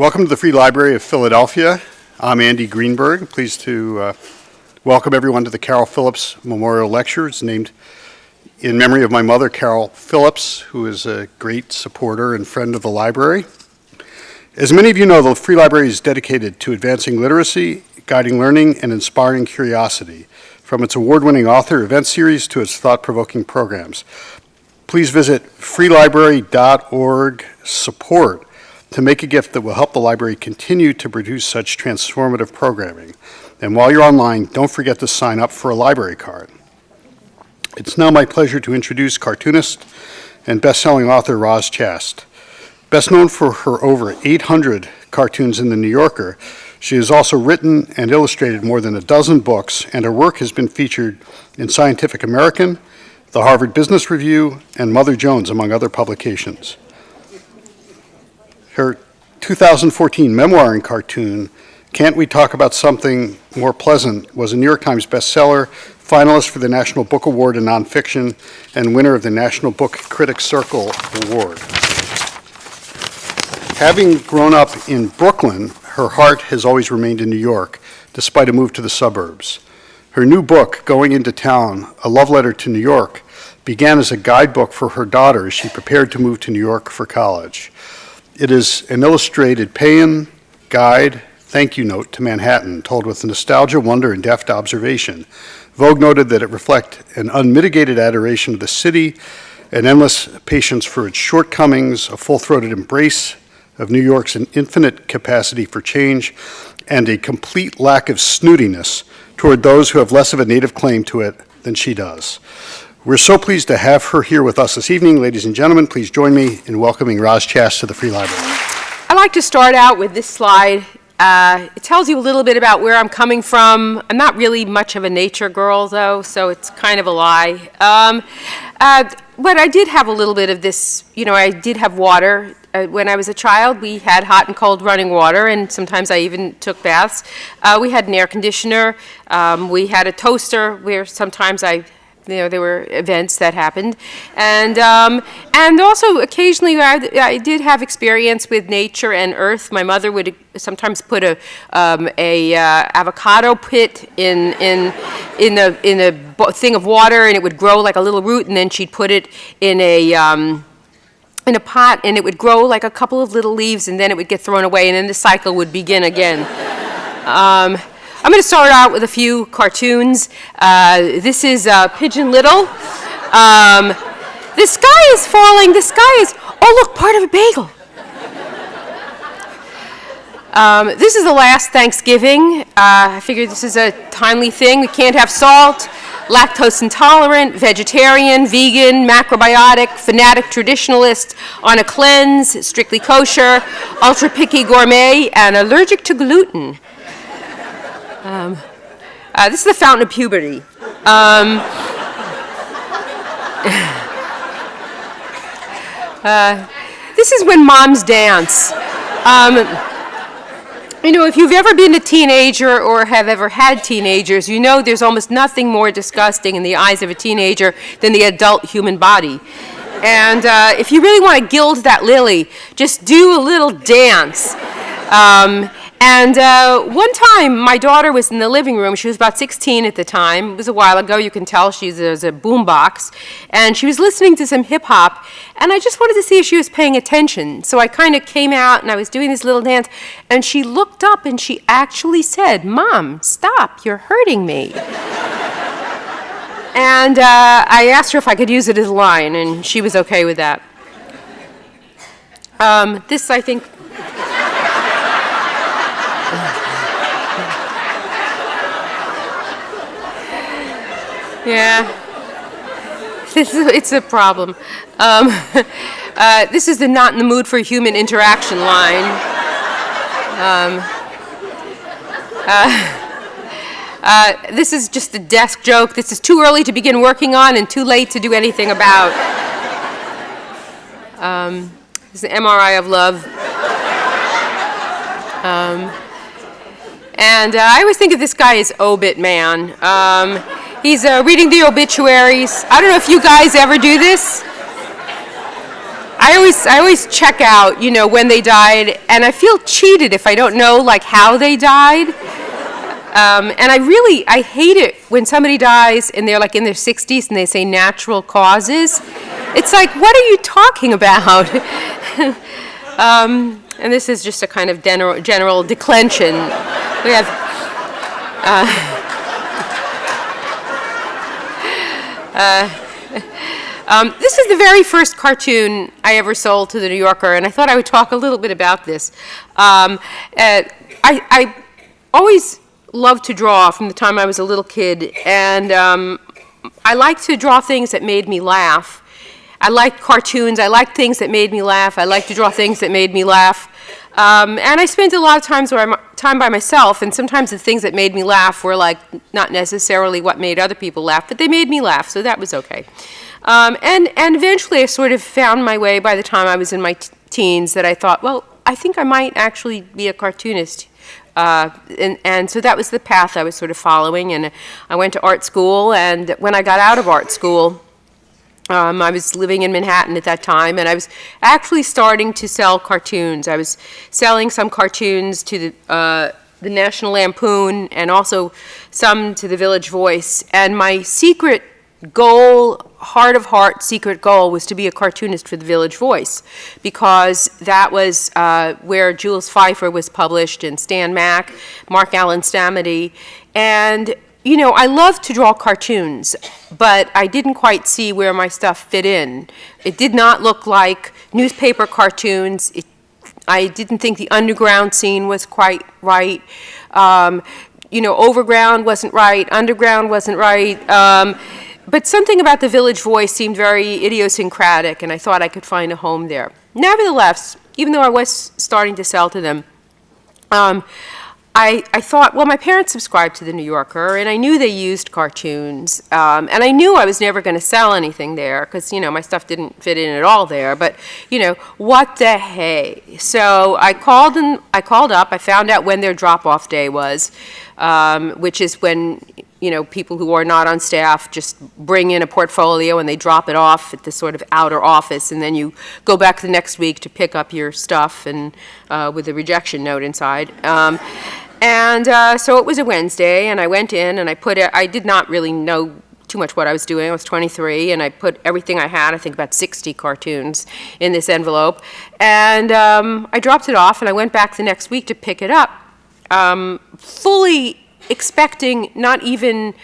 Welcome to the Free Library of Philadelphia. I'm Andy Greenberg. Pleased to welcome everyone to the Carole Phillips Memorial Lecture. It's named in memory of my mother, Carole Phillips, who is a great supporter and friend of the library. As many of you know, the Free Library is dedicated to advancing literacy, guiding learning, and inspiring curiosity, from its award-winning author event series to its thought-provoking programs. Please visit freelibrary.org/support to make a gift that will help the library continue to produce such transformative programming. And while you're online, don't forget to sign up for a library card. It's now my pleasure to introduce cartoonist and best-selling author Roz Chast. Best known for her over 800 cartoons in The New Yorker, she has also written and illustrated more than a dozen books, and her work has been featured in Scientific American, the Harvard Business Review, and Mother Jones, among other publications. Her 2014 memoir and cartoon, Can't We Talk About Something More Pleasant, was a New York Times bestseller, finalist for the National Book Award in Nonfiction, and winner of the National Book Critics Circle Award. Having grown up in Brooklyn, her heart has always remained in New York, despite a move to the suburbs. Her new book, Going Into Town, A Love Letter to New York, began as a guidebook for her daughter as she prepared to move to New York for college. It is an illustrated paean, guide, thank you note to Manhattan, told with nostalgia, wonder, and deft observation. Vogue noted that it reflects an unmitigated adoration of the city, an endless patience for its shortcomings, a full-throated embrace of New York's infinite capacity for change, and a complete lack of snootiness toward those who have less of a native claim to it than she does. We're so pleased to have her here with us this evening. Ladies and gentlemen, please join me in welcoming Roz Chast to the Free Library. I'd like to start out with this slide. It tells you a little bit about where I'm coming from. I'm not really much of a nature girl, though, so it's kind of a lie. But I did have a little bit of this, I did have water. When I was a child, we had hot and cold running water, and sometimes I even took baths. We had an air conditioner. We had a toaster where sometimes there were events that happened, and also occasionally I did have experience with nature and earth. My mother would sometimes put a avocado pit in a thing of water, and it would grow like a little root, and then she'd put it in a pot, and it would grow like a couple of little leaves, and then it would get thrown away, and then the cycle would begin again. I'm going to start out with a few cartoons. This is Pigeon Little. The sky is falling. The sky is, oh look, part of a bagel. This is the last Thanksgiving. I figured this is a timely thing. We can't have salt, lactose intolerant, vegetarian, vegan, macrobiotic, fanatic traditionalist, on a cleanse, strictly kosher, ultra picky gourmet, and allergic to gluten. This is the fountain of puberty. This is when moms dance. If you've ever been a teenager or have ever had teenagers, there's almost nothing more disgusting in the eyes of a teenager than the adult human body. And if you really want to gild that lily, just do a little dance. And one time, my daughter was in the living room. She was about 16 at the time. It was a while ago. You can tell there's a boombox. And she was listening to some hip-hop. And I just wanted to see if she was paying attention. So I kind of came out, and I was doing this little dance. And she looked up, and she actually said, "Mom, stop. You're hurting me." And I asked her if I could use it as a line, and she was okay with that. This, I think... Yeah, it's a problem. This is the not in the mood for human interaction line. This is just a desk joke. This is too early to begin working on and too late to do anything about. This is an MRI of love. And I always think of this guy as Obit Man. He's reading the obituaries. I don't know if you guys ever do this. I I always check out, when they died, and I feel cheated if I don't know, like, how they died. And I hate it when somebody dies and they're like in their 60s and they say natural causes. It's like, what are you talking about? And this is just a kind of general declension. We have, this is the very first cartoon I ever sold to the New Yorker, and I thought I would talk a little bit about this. I always loved to draw from the time I was a little kid, and I liked to draw things that made me laugh. I liked cartoons. I liked things that made me laugh. I liked to draw things that made me laugh. And I spent a lot of time by myself, and sometimes the things that made me laugh were like not necessarily what made other people laugh, but they made me laugh, so that was okay. And eventually I sort of found my way by the time I was in my teens that I thought, well, I think I might actually be a cartoonist. And so that was the path I was sort of following, and I went to art school, and when I got out of art school, I was living in Manhattan at that time, and I was actually starting to sell cartoons. I was selling some cartoons to the National Lampoon and also some to the Village Voice, and my secret goal, heart of heart secret goal, was to be a cartoonist for the Village Voice, because that was where Jules Feiffer was published, and Stan Mack, Mark Allen Stamety, and I love to draw cartoons, but I didn't quite see where my stuff fit in. It did not look like newspaper cartoons. I didn't think the underground scene was quite right. Overground wasn't right. Underground wasn't right. But something about the Village Voice seemed very idiosyncratic, and I thought I could find a home there. Nevertheless, even though I was starting to sell to them, I thought, well, my parents subscribed to the New Yorker, and I knew they used cartoons, and I knew I was never going to sell anything there because, my stuff didn't fit in at all there. But, what the hey? So I called up. I found out when their drop-off day was, which is when people who are not on staff just bring in a portfolio and they drop it off at this sort of outer office, and then you go back the next week to pick up your stuff and with a rejection note inside. So it was a Wednesday, and I went in and I did not really know too much what I was doing. I was 23, and I put everything I had, I think about 60 cartoons, in this envelope. And I dropped it off, and I went back the next week to pick it up, fully expecting not even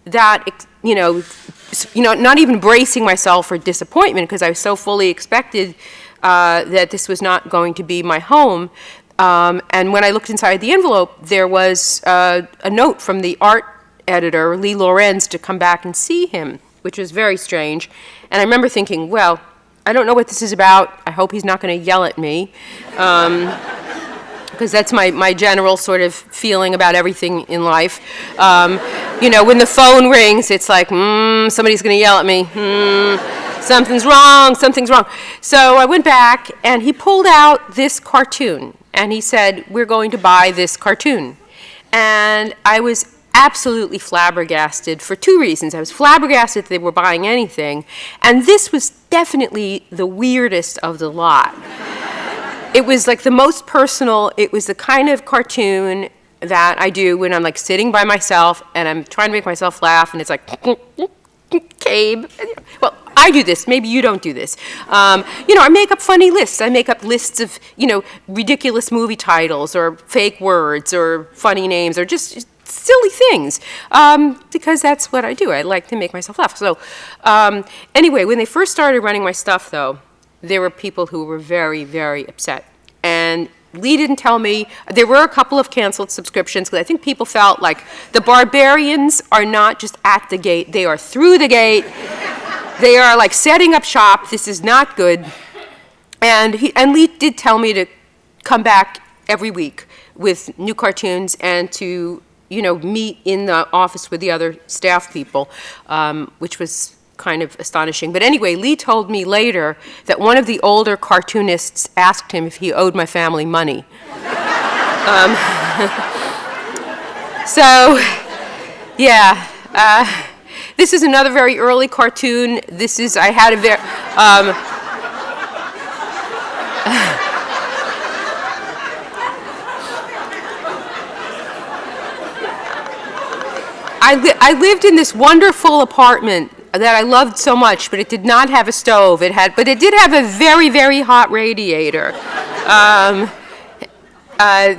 that, not even bracing myself for disappointment, because I was so fully expected that this was not going to be my home. And when I looked inside the envelope, there was a note from the art editor, Lee Lorenz, to come back and see him, which was very strange. And I remember thinking, well, I don't know what this is about. I hope he's not going to yell at me. Because that's my general sort of feeling about everything in life. When the phone rings, it's like, somebody's going to yell at me. Something's wrong. So I went back, and he pulled out this cartoon, and he said, we're going to buy this cartoon. And I was absolutely flabbergasted for two reasons. I was flabbergasted that they were buying anything, and this was definitely the weirdest of the lot. It was like the most personal. It was the kind of cartoon that I do when I'm like sitting by myself and I'm trying to make myself laugh, and it's like, Cabe. Well, I do this. Maybe you don't do this. I make up funny lists. I make up lists of, ridiculous movie titles or fake words or funny names or just silly things, because that's what I do. I like to make myself laugh. So anyway, when they first started running my stuff, though, there were people who were very, very upset. And Lee didn't tell me. There were a couple of canceled subscriptions, because I think people felt like the barbarians are not just at the gate, they are through the gate. They are like setting up shop. This is not good. And Lee did tell me to come back every week with new cartoons and to, meet in the office with the other staff people, which was kind of astonishing. But anyway, Lee told me later that one of the older cartoonists asked him if he owed my family money. This is another very early cartoon. I had a very, I lived in this wonderful apartment that I loved so much, but it did not have a stove. But it did have a very, very hot radiator.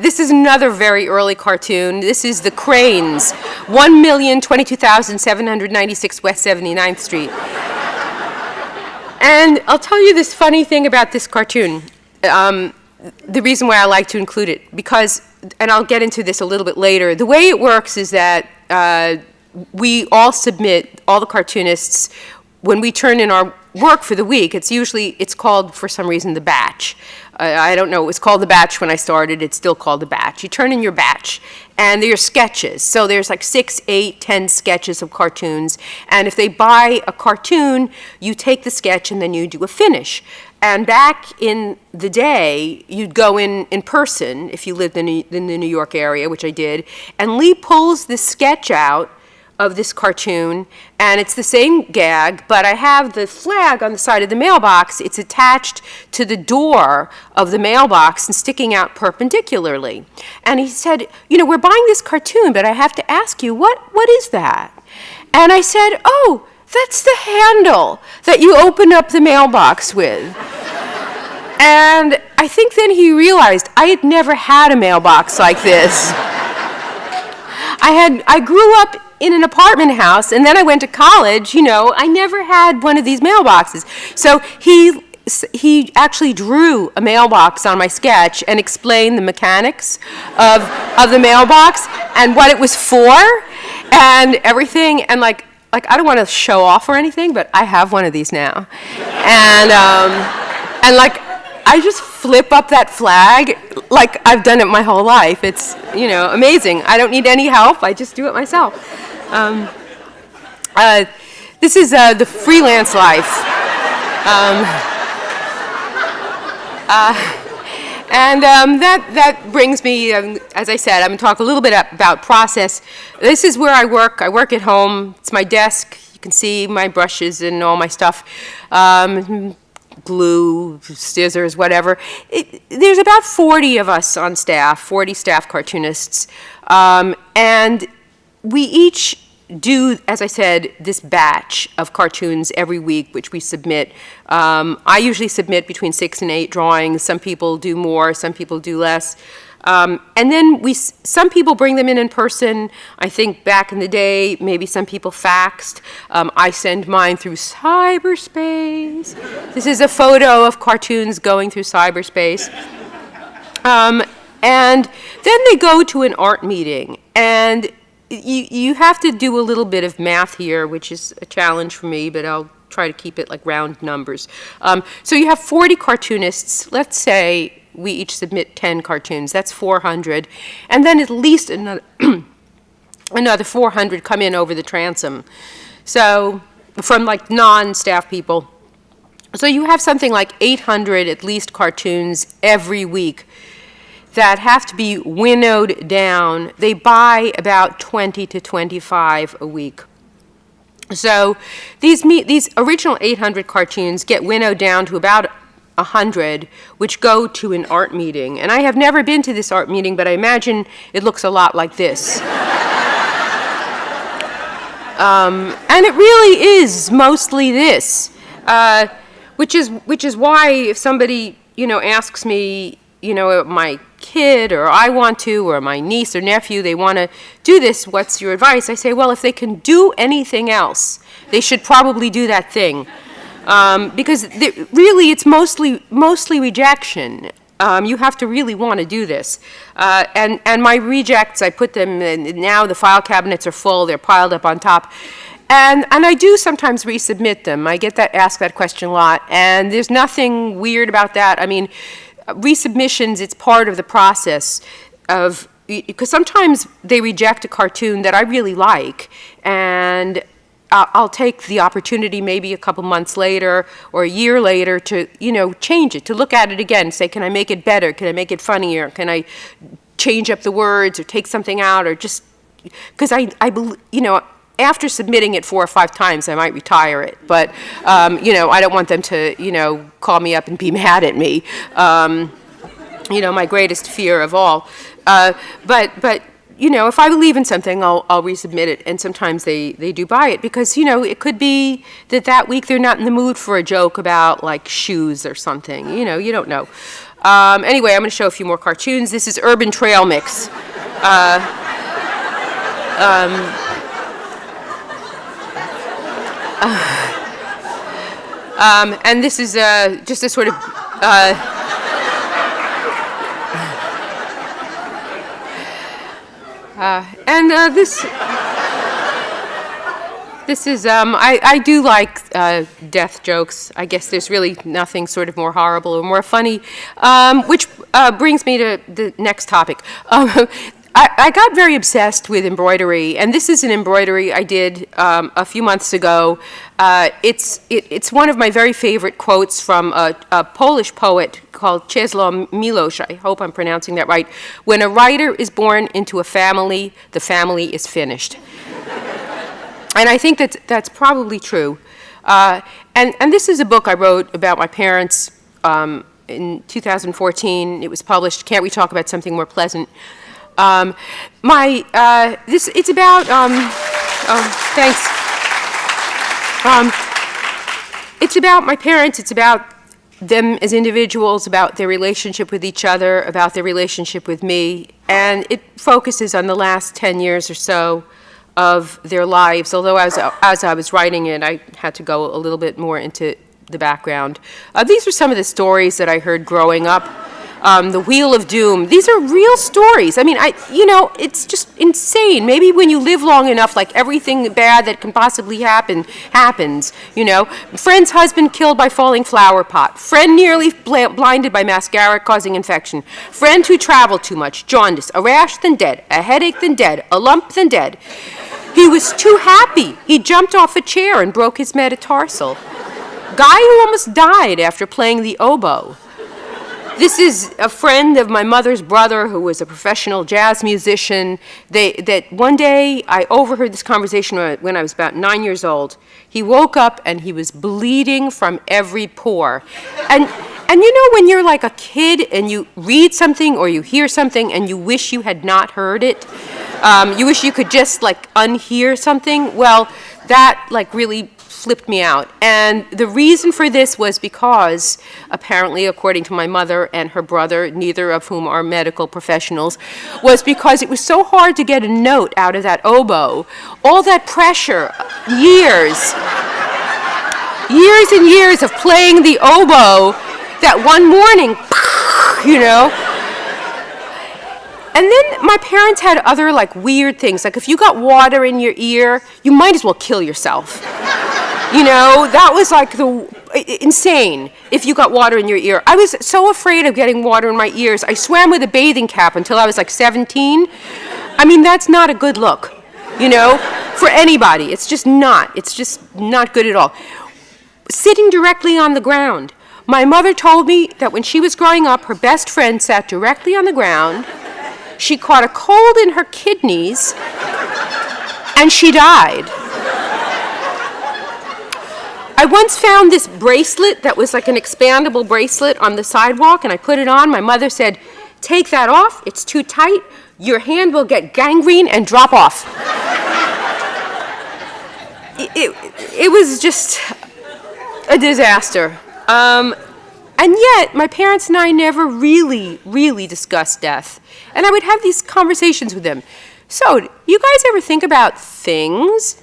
This is another very early cartoon. This is The Cranes, 1,022,796 West 79th Street. And I'll tell you this funny thing about this cartoon. The reason why I like to include it, because, and I'll get into this a little bit later, the way it works is that we all submit, all the cartoonists, when we turn in our work for the week, it's called, for some reason, the batch. I don't know, it was called the batch when I started, it's still called the batch. You turn in your batch, and they're sketches. So there's like 6, 8, 10 sketches of cartoons, and if they buy a cartoon, you take the sketch and then you do a finish. And back in the day, you'd go in person, if you lived in the New York area, which I did, and Lee pulls this sketch out of this cartoon, and it's the same gag, but I have the flag on the side of the mailbox. It's attached to the door of the mailbox and sticking out perpendicularly. And he said, you know, we're buying this cartoon, but I have to ask you, what is that? And I said, oh, that's the handle that you open up the mailbox with. And I think then he realized I had never had a mailbox like this. I grew up in an apartment house, and then I went to college, you know, I never had one of these mailboxes. So he actually drew a mailbox on my sketch and explained the mechanics of the mailbox and what it was for and everything. And like I don't want to show off or anything, but I have one of these now. And like, I just flip up that flag like I've done it my whole life. It's, you know, amazing. I don't need any help. I just do it myself. This is the freelance life. That brings me, as I said, I'm going to talk a little bit about process. This is where I work. I work at home. It's my desk. You can see my brushes and all my stuff. Glue, scissors, whatever. There's about 40 of us on staff, 40 staff cartoonists. And we each do, as I said, this batch of cartoons every week, which we submit. I usually submit between 6 and 8 drawings. Some people do more, some people do less. And then some people bring them in person. I think back in the day, maybe some people faxed. I send mine through cyberspace. This is a photo of cartoons going through cyberspace. And then they go to an art meeting. And you have to do a little bit of math here, which is a challenge for me, but I'll try to keep it like round numbers. So you have 40 cartoonists. Let's say we each submit 10 cartoons. That's 400. And then at least another 400 come in over the transom. So from like non-staff people. So you have something like 800 at least cartoons every week that have to be winnowed down. They buy about 20 to 25 a week. So these original 800 cartoons get winnowed down to about 100, which go to an art meeting. And I have never been to this art meeting, but I imagine it looks a lot like this. And it really is mostly this, which is why if somebody, you know, asks me, you know, my kid or I want to, or my niece or nephew, they want to do this, what's your advice? I say, well, if they can do anything else, they should probably do that thing. Because really it's mostly rejection. You have to really want to do this. And my rejects, I put them, and now the file cabinets are full, they're piled up on top. And I do sometimes resubmit them. I get asked that question a lot, and there's nothing weird about that. I mean, resubmissions, it's part of the process of, because sometimes they reject a cartoon that I really like, and I'll take the opportunity maybe a couple months later or a year later to, you know, change it, to look at it again, say, can I make it better? Can I make it funnier? Can I change up the words or take something out, or just, because I believe, you know, after submitting it 4 or 5 times, I might retire it. But, I don't want them to, call me up and be mad at me. My greatest fear of all. But if I believe in something, I'll resubmit it. And sometimes they do buy it because, it could be that week they're not in the mood for a joke about, like, shoes or something. You don't know. Anyway, I'm going to show a few more cartoons. This is Urban Trail Mix. And this is just a sort of... This is, I do like death jokes. I guess there's really nothing sort of more horrible or more funny, which brings me to the next topic. I got very obsessed with embroidery, and this is an embroidery I did a few months ago. It's one of my very favorite quotes from a Polish poet called Czesław Miłosz. I hope I'm pronouncing that right. When a writer is born into a family, the family is finished. And I think that's probably true. And this is a book I wrote about my parents in 2014. It was published. Can't we talk about something more pleasant? It's about, thanks. It's about my parents, it's about them as individuals, about their relationship with each other, about their relationship with me, and it focuses on the last 10 years or so of their lives, although as I was writing it, I had to go a little bit more into the background. These are some of the stories that I heard growing up. The Wheel of Doom. These are real stories. I mean, it's just insane. Maybe when you live long enough, like everything bad that can possibly happen, happens, Friend's husband killed by falling flower pot. Friend nearly blinded by mascara causing infection. Friend who traveled too much, jaundice. A rash, then dead. A headache, then dead. A lump, then dead. He was too happy. He jumped off a chair and broke his metatarsal. Guy who almost died after playing the oboe. This is a friend of my mother's brother who was a professional jazz musician. That one day I overheard this conversation when I was about 9 years old. He woke up and he was bleeding from every pore. And when you're like a kid and you read something or you hear something and you wish you had not heard it, you wish you could just like unhear something, well, that like really flipped me out. And the reason for this was because, apparently, according to my mother and her brother, neither of whom are medical professionals, was because it was so hard to get a note out of that oboe. All that pressure, years and years of playing the oboe, that one morning, And then my parents had other like weird things. Like if you got water in your ear, you might as well kill yourself. That was like insane if you got water in your ear. I was so afraid of getting water in my ears. I swam with a bathing cap until I was like 17. I mean, that's not a good look, for anybody. It's just not good at all. Sitting directly on the ground. My mother told me that when she was growing up, her best friend sat directly on the ground. She caught a cold in her kidneys, and she died. I once found this bracelet that was like an expandable bracelet on the sidewalk, and I put it on. My mother said, "Take that off. It's too tight. Your hand will get gangrene and drop off." It was just a disaster. And yet, my parents and I never really discussed death. And I would have these conversations with them. So, you guys ever think about things?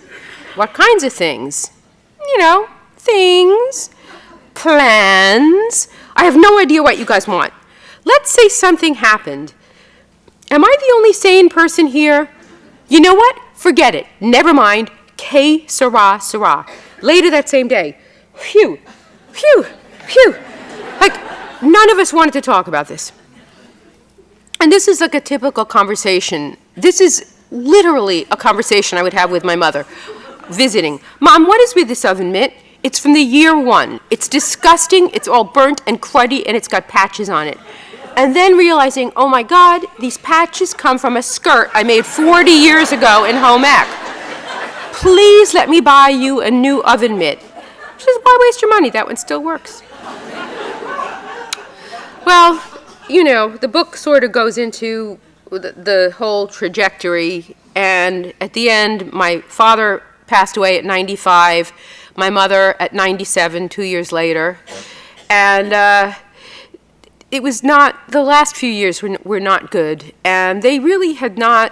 What kinds of things? Things, plans. I have no idea what you guys want. Let's say something happened. Am I the only sane person here? You know what? Forget it. Never mind. Que sera, sera. Later that same day. Phew. Like, none of us wanted to talk about this. And this is like a typical conversation. This is literally a conversation I would have with my mother, visiting. Mom, what is with this oven mitt? It's from the year 1. It's disgusting, it's all burnt and cruddy, and it's got patches on it. And then realizing, oh my God, these patches come from a skirt I made 40 years ago in home ec. please let me buy you a new oven mitt. She says, why waste your money? That one still works. Well, you know, the book sort of goes into the whole trajectory, and at the end, my father passed away at 95, my mother at 97, 2 years later, and it was not, the last few years were not good, and they really had not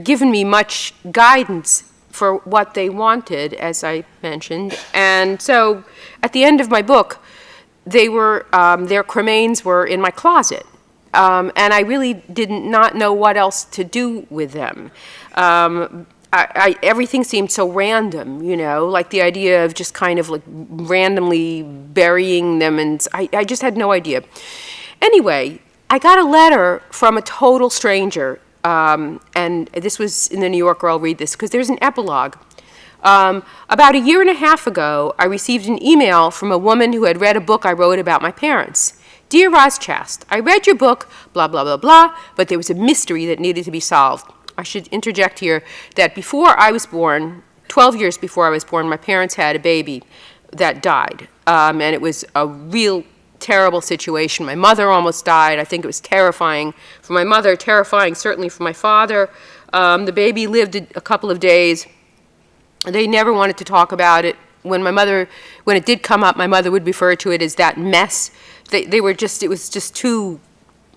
given me much guidance for what they wanted, as I mentioned, and so at the end of my book, they were, their cremains were in my closet, and I really did not know what else to do with them. Everything seemed so random, you know, like the idea of just kind of like randomly burying them, and I just had no idea. Anyway, I got a letter from a total stranger, and this was in the New Yorker. I'll read this because there's an epilogue. About a year and a half ago, I received an email from a woman who had read a book I wrote about my parents. Dear Roz Chast, I read your book, blah, blah, blah, blah, but there was a mystery that needed to be solved. I should interject here that before I was born, 12 years before I was born, my parents had a baby that died, and it was a real terrible situation. My mother almost died. I think it was terrifying for my mother, terrifying certainly for my father. The baby lived a couple of days. They never wanted to talk about it. When it did come up, my mother would refer to it as that mess. It was just too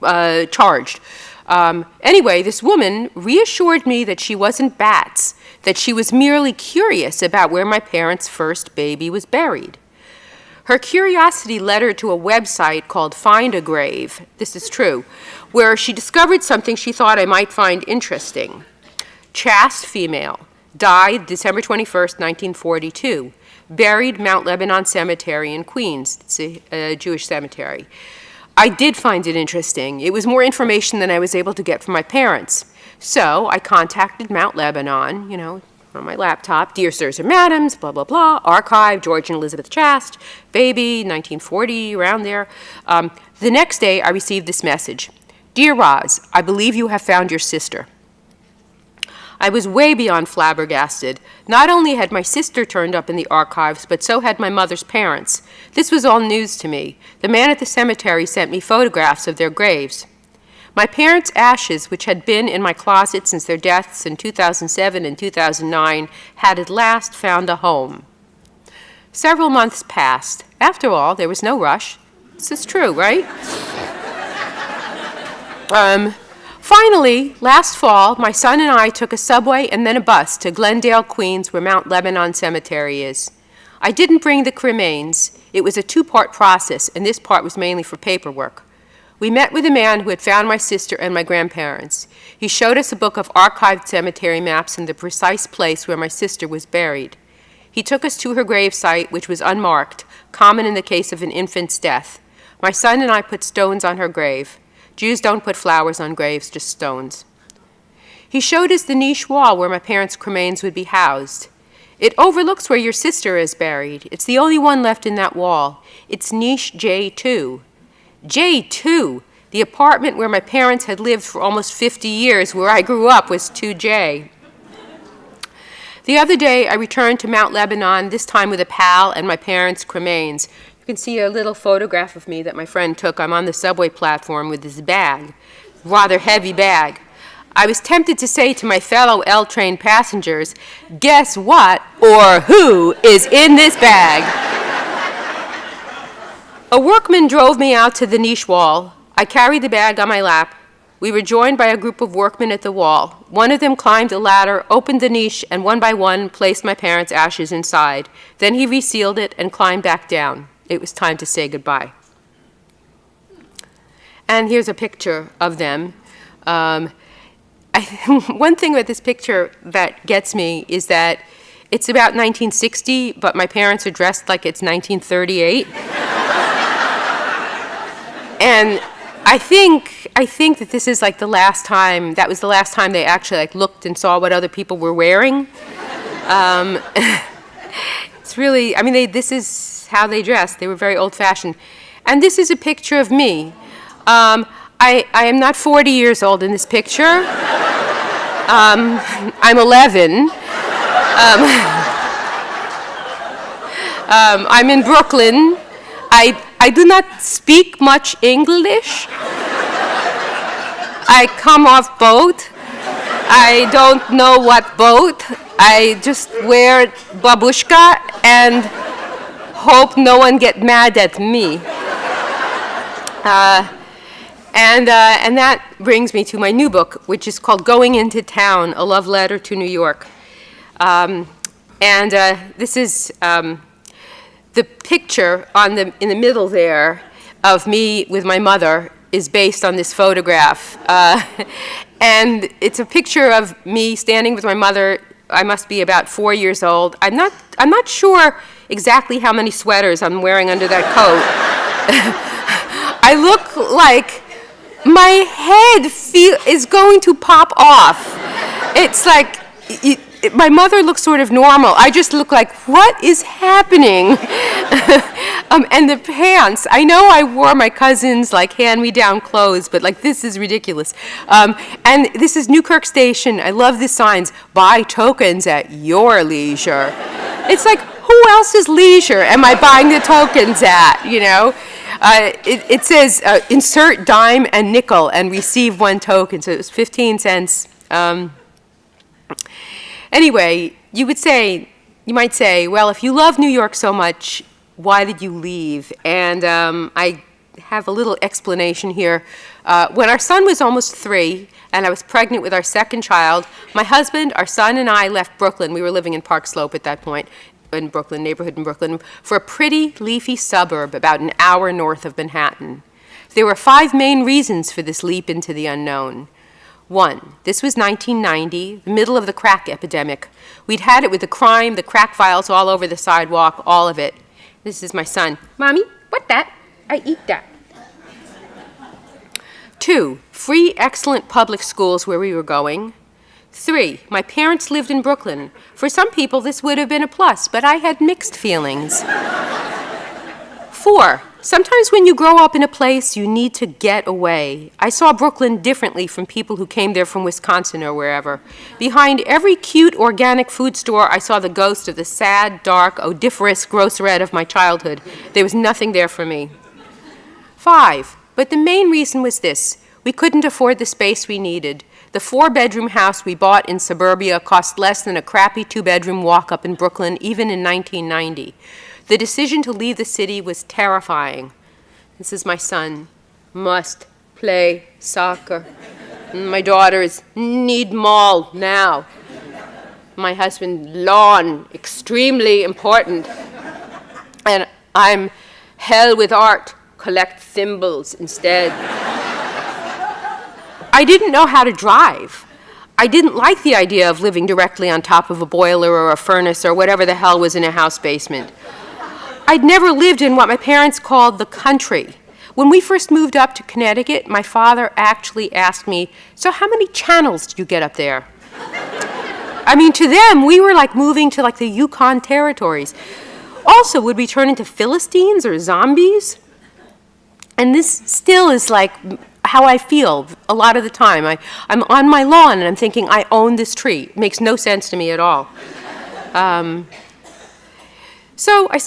charged. Anyway, this woman reassured me that she wasn't bats, that she was merely curious about where my parents' first baby was buried. Her curiosity led her to a website called Find a Grave, this is true, where she discovered something she thought I might find interesting. Chast, female, died December 21st, 1942, buried Mount Lebanon Cemetery in Queens. It's a Jewish cemetery. I did find it interesting. It was more information than I was able to get from my parents. So I contacted Mount Lebanon, you know, on my laptop, dear sirs and madams, blah, blah, blah, archive, George and Elizabeth Chast, baby, 1940, around there. The next day, I received this message. Dear Roz, I believe you have found your sister. I was way beyond flabbergasted. Not only had my sister turned up in the archives, but so had my mother's parents. This was all news to me. The man at the cemetery sent me photographs of their graves. My parents' ashes, which had been in my closet since their deaths in 2007 and 2009, had at last found a home. Several months passed. After all, there was no rush. This is true, right? Finally, last fall, my son and I took a subway and then a bus to Glendale, Queens, where Mount Lebanon Cemetery is. I didn't bring the cremains. It was a two-part process, and this part was mainly for paperwork. We met with a man who had found my sister and my grandparents. He showed us a book of archived cemetery maps and the precise place where my sister was buried. He took us to her gravesite, which was unmarked, common in the case of an infant's death. My son and I put stones on her grave. Jews don't put flowers on graves, just stones. He showed us the niche wall where my parents' cremains would be housed. It overlooks where your sister is buried. It's the only one left in that wall. It's niche J2. J2, the apartment where my parents had lived for almost 50 years, where I grew up, was 2J. The other day, I returned to Mount Lebanon, this time with a pal and my parents' cremains. You can see a little photograph of me that my friend took. I'm on the subway platform with this bag, rather heavy bag. I was tempted to say to my fellow L-train passengers, guess what or who is in this bag? A workman drove me out to the niche wall. I carried the bag on my lap. We were joined by a group of workmen at the wall. One of them climbed a ladder, opened the niche, and one by one placed my parents' ashes inside. Then he resealed it and climbed back down. It was time to say goodbye. And here's a picture of them. One thing about this picture that gets me is that it's about 1960, but my parents are dressed like it's 1938. And I think that this is like the last time they actually like looked and saw what other people were wearing. It's really, I mean, this is how they dressed. They were very old-fashioned. And this is a picture of me. I am not 40 years old in this picture. I'm 11. I'm in Brooklyn. I do not speak much English. I come off boat. I don't know what boat. I just wear babushka and hope no one get mad at me. And that brings me to my new book, which is called Going Into Town, A Love Letter to New York. This is the picture in the middle there of me with my mother is based on this photograph. And it's a picture of me standing with my mother. I must be about 4 years old. I'm not sure exactly how many sweaters I'm wearing under that coat. I look like my head is going to pop off. It's like, my mother looks sort of normal. I just look like, what is happening? And the pants, I know I wore my cousin's like hand-me-down clothes, but like this is ridiculous. And this is Newkirk Station. I love the signs, buy tokens at your leisure. It's like, who else's leisure am I buying the tokens at, you know? It says, insert dime and nickel and receive 1 token, so it was 15 cents. Anyway, you might say, well, if you love New York so much, why did you leave? And I have a little explanation here. When our son was almost 3, and I was pregnant with our second child, my husband, our son, and I left Brooklyn. We were living in Park Slope at that point, in Brooklyn, neighborhood in Brooklyn, for a pretty leafy suburb about an hour north of Manhattan. There were 5 main reasons for this leap into the unknown. 1, this was 1990, the middle of the crack epidemic. We'd had it with the crime, the crack vials all over the sidewalk, all of it. This is my son. Mommy, what that? I eat that. 2, free, excellent public schools where we were going. 3, my parents lived in Brooklyn. For some people, this would have been a plus, but I had mixed feelings. 4, sometimes when you grow up in a place, you need to get away. I saw Brooklyn differently from people who came there from Wisconsin or wherever. Behind every cute organic food store, I saw the ghost of the sad, dark, odoriferous grocerette of my childhood. There was nothing there for me. 5, but the main reason was this. We couldn't afford the space we needed. The 4-bedroom house we bought in suburbia cost less than a crappy 2-bedroom walk-up in Brooklyn, even in 1990. The decision to leave the city was terrifying. This is my son. Must play soccer. My daughters need mall now. My husband, lawn, extremely important. And I'm hell with art, collect thimbles instead. I didn't know how to drive. I didn't like the idea of living directly on top of a boiler or a furnace or whatever the hell was in a house basement. I'd never lived in what my parents called the country. When we first moved up to Connecticut, my father actually asked me, so how many channels did you get up there? I mean, to them, we were like moving to like the Yukon territories. Also, would we turn into Philistines or zombies? And this still is like how I feel a lot of the time. I'm on my lawn and I'm thinking, I own this tree. It makes no sense to me at all. So I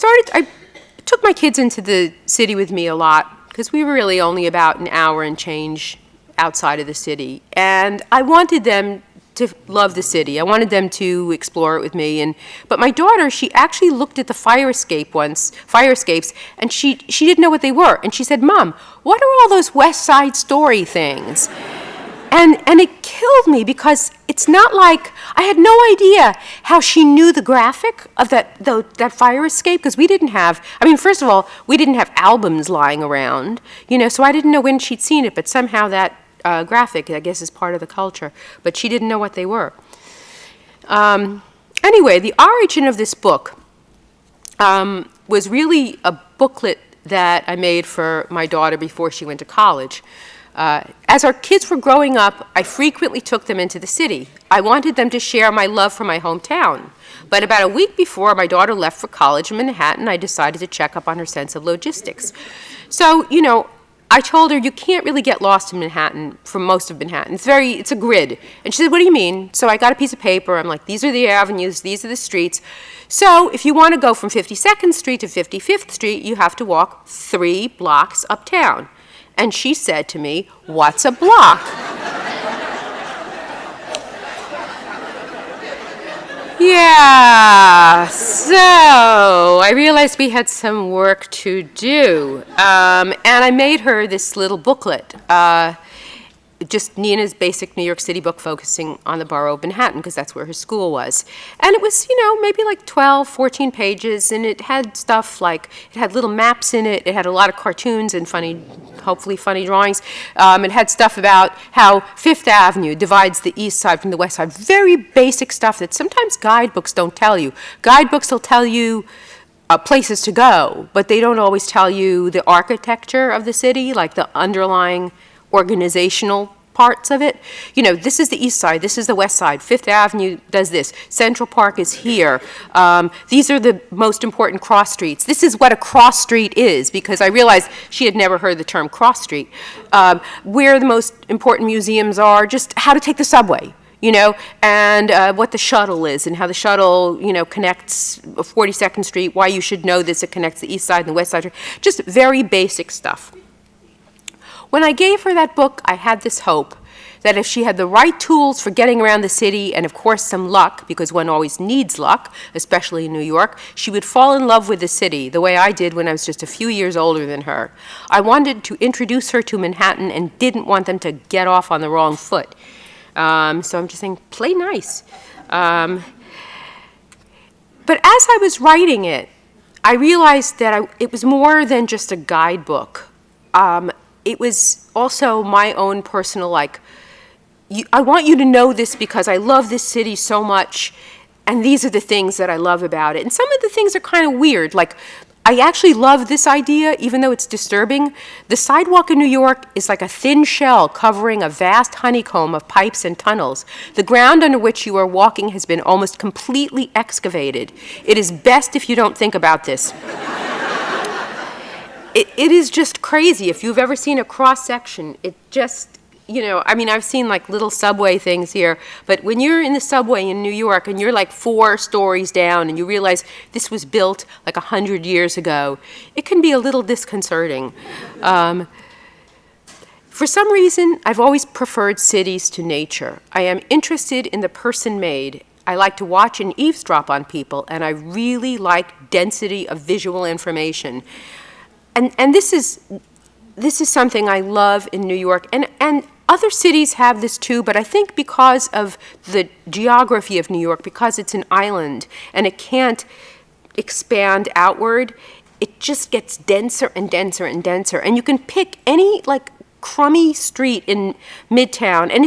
took my kids into the city with me a lot because we were really only about an hour and change outside of the city. And I wanted them to love the city. I wanted them to explore it with me. But my daughter, she actually looked at the fire escapes, and she didn't know what they were. And she said, Mom, what are all those West Side Story things? And it killed me because it's not like, I had no idea how she knew the graphic of that fire escape, because we didn't have, I mean, first of all, we didn't have albums lying around, so I didn't know when she'd seen it, but somehow that graphic, I guess, is part of the culture, but she didn't know what they were. Anyway, the origin of this book was really a booklet that I made for my daughter before she went to college. As our kids were growing up, I frequently took them into the city. I wanted them to share my love for my hometown. But about a week before my daughter left for college in Manhattan, I decided to check up on her sense of logistics. So, I told her, you can't really get lost in Manhattan, from most of Manhattan. It's a grid. And she said, what do you mean? So I got a piece of paper. I'm like, these are the avenues, these are the streets. So if you want to go from 52nd Street to 55th Street, you have to walk 3 blocks uptown. And she said to me, what's a block? Yeah, so I realized we had some work to do. And I made her this little booklet, just Nina's basic New York City book focusing on the borough of Manhattan, because that's where her school was. And it was, maybe like 12, 14 pages, and it had stuff like, it had little maps in it, it had a lot of cartoons and hopefully funny drawings. It had stuff about how Fifth Avenue divides the east side from the west side. Very basic stuff that sometimes guidebooks don't tell you. Guidebooks will tell you places to go, but they don't always tell you the architecture of the city, like the underlying organizational parts of it. This is the east side, this is the west side, Fifth Avenue does this, Central Park is here, these are the most important cross streets. This is what a cross street is, because I realized she had never heard the term cross street. Where the most important museums are, just how to take the subway, and what the shuttle is, and how the shuttle, connects 42nd Street, why you should know this, it connects the east side and the west side, just very basic stuff. When I gave her that book, I had this hope that if she had the right tools for getting around the city, and of course some luck, because one always needs luck, especially in New York, she would fall in love with the city, the way I did when I was just a few years older than her. I wanted to introduce her to Manhattan and didn't want them to get off on the wrong foot. So I'm just saying, play nice. But as I was writing it, I realized that it was more than just a guidebook. It was also my own personal, I want you to know this because I love this city so much, and these are the things that I love about it. And some of the things are kind of weird, like I actually love this idea, even though it's disturbing. The sidewalk in New York is like a thin shell covering a vast honeycomb of pipes and tunnels. The ground under which you are walking has been almost completely excavated. It is best if you don't think about this. It is just crazy. If you've ever seen a cross-section, it just, I've seen like little subway things here, but when you're in the subway in New York and you're like 4 stories down and you realize this was built like 100 years ago, it can be a little disconcerting. For some reason, I've always preferred cities to nature. I am interested in the person made. I like to watch and eavesdrop on people, and I really like density of visual information. And this is something I love in New York, and other cities have this too, but I think because of the geography of New York, because it's an island and it can't expand outward, it just gets denser and denser and denser. And you can pick any crummy street in Midtown, and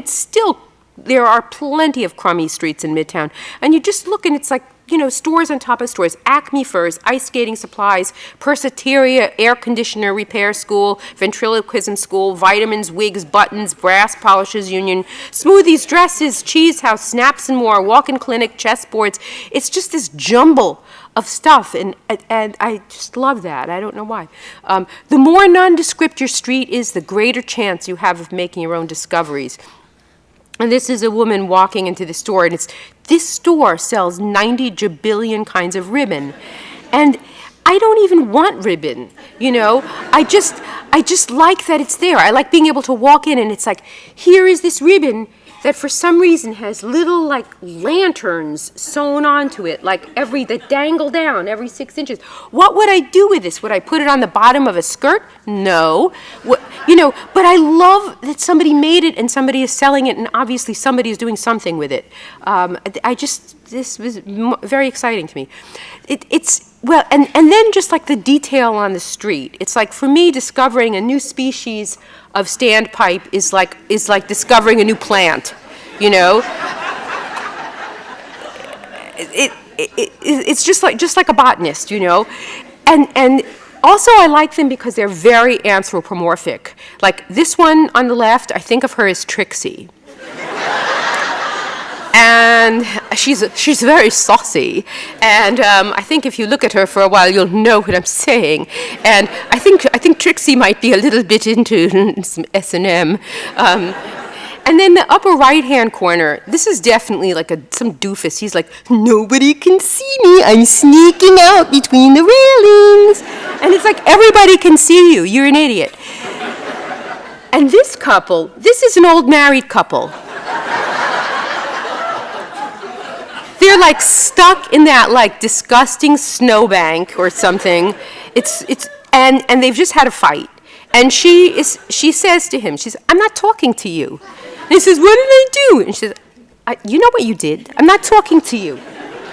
there are plenty of crummy streets in Midtown, and you just look and it's like, stores on top of stores, Acme Furs, ice skating supplies, Persisteria, air conditioner repair school, ventriloquism school, vitamins, wigs, buttons, brass polishes union, smoothies, dresses, cheese house, snaps and more, walk-in clinic, chessboards. It's just this jumble of stuff, and I just love that. I don't know why. The more nondescript your street is, the greater chance you have of making your own discoveries. And this is a woman walking into the store, and this store sells 90 jabillion kinds of ribbon. And I don't even want ribbon, I just like that it's there. I like being able to walk in and it's like, here is this ribbon that for some reason has little lanterns sewn onto it, that dangle down every 6 inches. What would I do with this? Would I put it on the bottom of a skirt? No. But I love that somebody made it and somebody is selling it, and obviously somebody is doing something with it. This was very exciting to me. And then just the detail on the street. It's for me, discovering a new species of standpipe is like discovering a new plant, It's just like a botanist, And also I like them because they're very anthropomorphic. Like this one on the left, I think of her as Trixie. And she's very saucy, and I think if you look at her for a while, you'll know what I'm saying. And I think Trixie might be a little bit into some S&M. And then the upper right-hand corner, this is definitely like some doofus. He's like, nobody can see me. I'm sneaking out between the railings. And it's like, everybody can see you. You're an idiot. And this couple, this is an old married couple. They're like stuck in that like disgusting snowbank or something. And they've just had a fight. And she says to him, I'm not talking to you. And he says, what did I do? And she says, you know what you did? I'm not talking to you.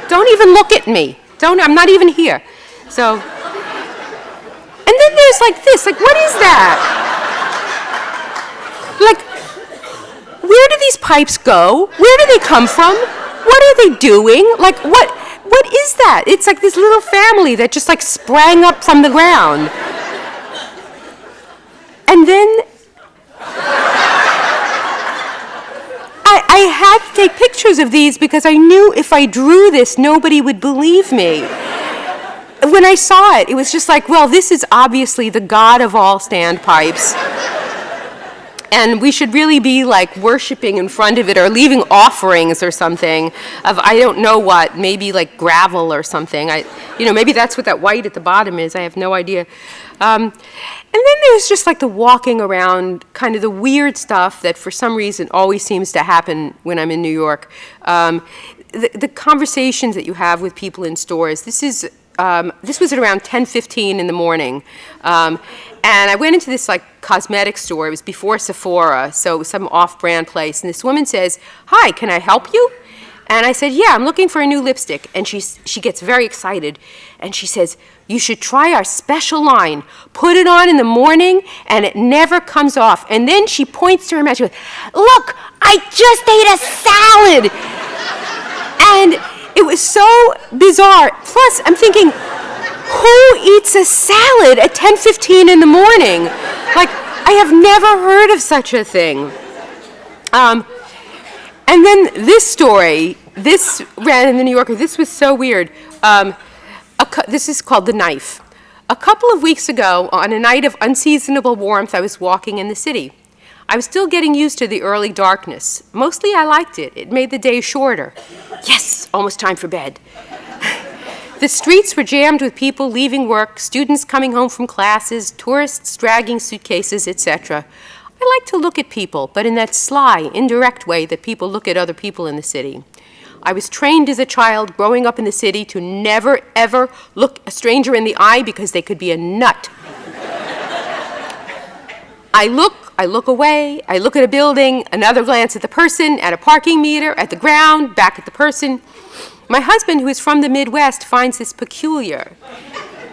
Don't even look at me. I'm not even here. So, and then there's like this, like what is that? Like, where do these pipes go? Where do they come from? What are they doing? Like, what is that? It's like this little family that just like sprang up from the ground. And then I had to take pictures of these because I knew if I drew this, nobody would believe me. When I saw it, it was just like, well, this is obviously the god of all standpipes. And we should really be like worshiping in front of it or leaving offerings or something of I don't know what, maybe like gravel or something. Maybe that's what that white at the bottom is. I have no idea. And then there's just like the walking around, kind of the weird stuff that for some reason always seems to happen when I'm in New York. The conversations that you have with people in stores. This was at around 10:15 in the morning. And I went into this like cosmetics store. It was before Sephora, so it was some off-brand place. And this woman says, "Hi, can I help you?" And I said, "Yeah, I'm looking for a new lipstick." And she gets very excited, and she says, "You should try our special line. Put it on in the morning, and it never comes off." And then she points to her mouth. She goes, "Look, I just ate a salad." And it was so bizarre. Plus, I'm thinking, who eats a salad at 10:15 in the morning? Like, I have never heard of such a thing. And then this story, this ran in the New Yorker. This was so weird. This is called The Knife. A couple of weeks ago, on a night of unseasonable warmth, I was walking in the city. I was still getting used to the early darkness. Mostly I liked it. It made the day shorter. Yes, almost time for bed. The streets were jammed with people leaving work, students coming home from classes, tourists dragging suitcases, etc. I like to look at people, but in that sly, indirect way that people look at other people in the city. I was trained as a child growing up in the city to never, ever look a stranger in the eye because they could be a nut. I look away, I look at a building, another glance at the person, at a parking meter, at the ground, back at the person. My husband, who is from the Midwest, finds this peculiar.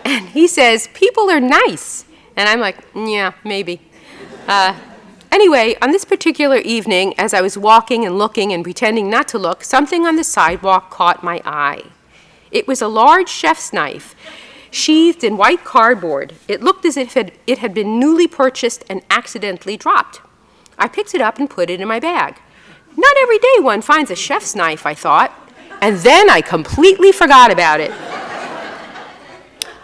And he says, people are nice. And I'm like, yeah, maybe. Anyway, on this particular evening, as I was walking and looking and pretending not to look, something on the sidewalk caught my eye. It was a large chef's knife, sheathed in white cardboard. It looked as if it had been newly purchased and accidentally dropped. I picked it up and put it in my bag. Not every day one finds a chef's knife, I thought. And then I completely forgot about it.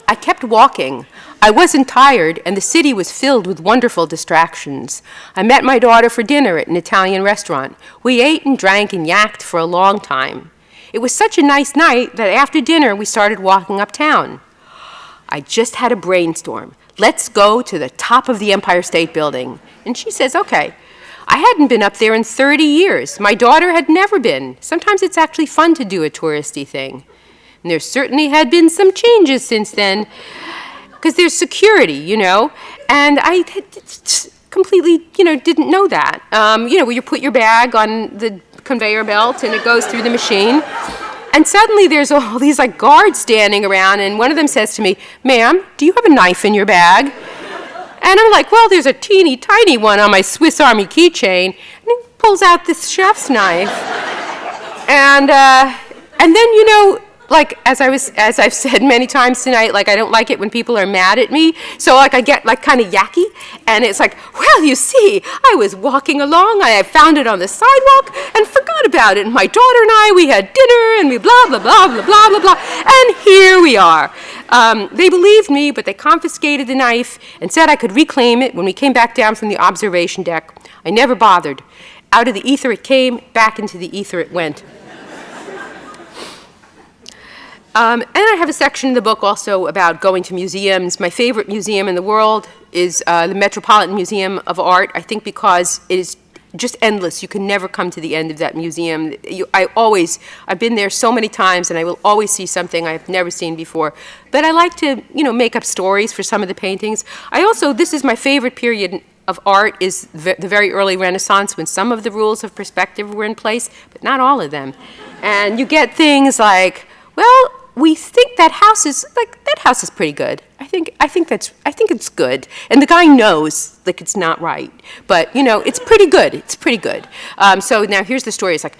I kept walking. I wasn't tired, and the city was filled with wonderful distractions. I met my daughter for dinner at an Italian restaurant. We ate and drank and yacked for a long time. It was such a nice night that after dinner we started walking uptown. I just had a brainstorm. Let's go to the top of the Empire State Building. And she says, okay. I hadn't been up there in 30 years. My daughter had never been. Sometimes it's actually fun to do a touristy thing. And there certainly had been some changes since then, because there's security, and I completely, didn't know that. Where you put your bag on the conveyor belt and it goes through the machine. And suddenly there's all these guards standing around, and one of them says to me, "Ma'am, do you have a knife in your bag?" And I'm like, well, there's a teeny tiny one on my Swiss Army keychain. And he pulls out this chef's knife. And then, like, as I've said many times tonight, like, I don't like it when people are mad at me. So, like, I get, like, kind of yucky. And it's like, well, you see, I was walking along. I found it on the sidewalk and forgot about it. And my daughter and I, we had dinner and we blah, blah, blah, blah, blah, blah, blah. And here we are. They believed me, but they confiscated the knife and said I could reclaim it when we came back down from the observation deck. I never bothered. Out of the ether it came, back into the ether it went. And I have a section in the book also about going to museums. My favorite museum in the world is the Metropolitan Museum of Art, I think because it is just endless. You can never come to the end of that museum. I've been there so many times, and I will always see something I've never seen before. But I like to, make up stories for some of the paintings. This is my favorite period of art, is the very early Renaissance, when some of the rules of perspective were in place, but not all of them. And you get things like, well, we think that house is pretty good. I think it's good. And the guy knows, like, it's not right. But, it's pretty good. It's pretty good. So now here's the story. It's like,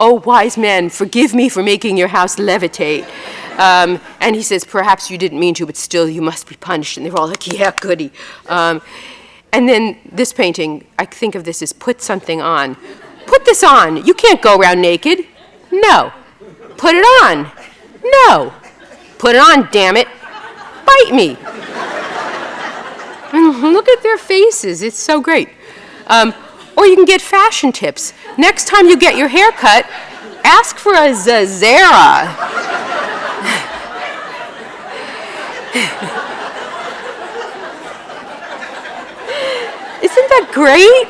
oh, wise men, forgive me for making your house levitate. And he says, perhaps you didn't mean to, but still you must be punished. And they're all like, yeah, goody. And then this painting, I think of this as put something on. Put this on. You can't go around naked. No. Put it on. No. Put it on, damn it. Bite me. And look at their faces. It's so great. Or you can get fashion tips. Next time you get your hair cut, ask for a Zazera. Isn't that great?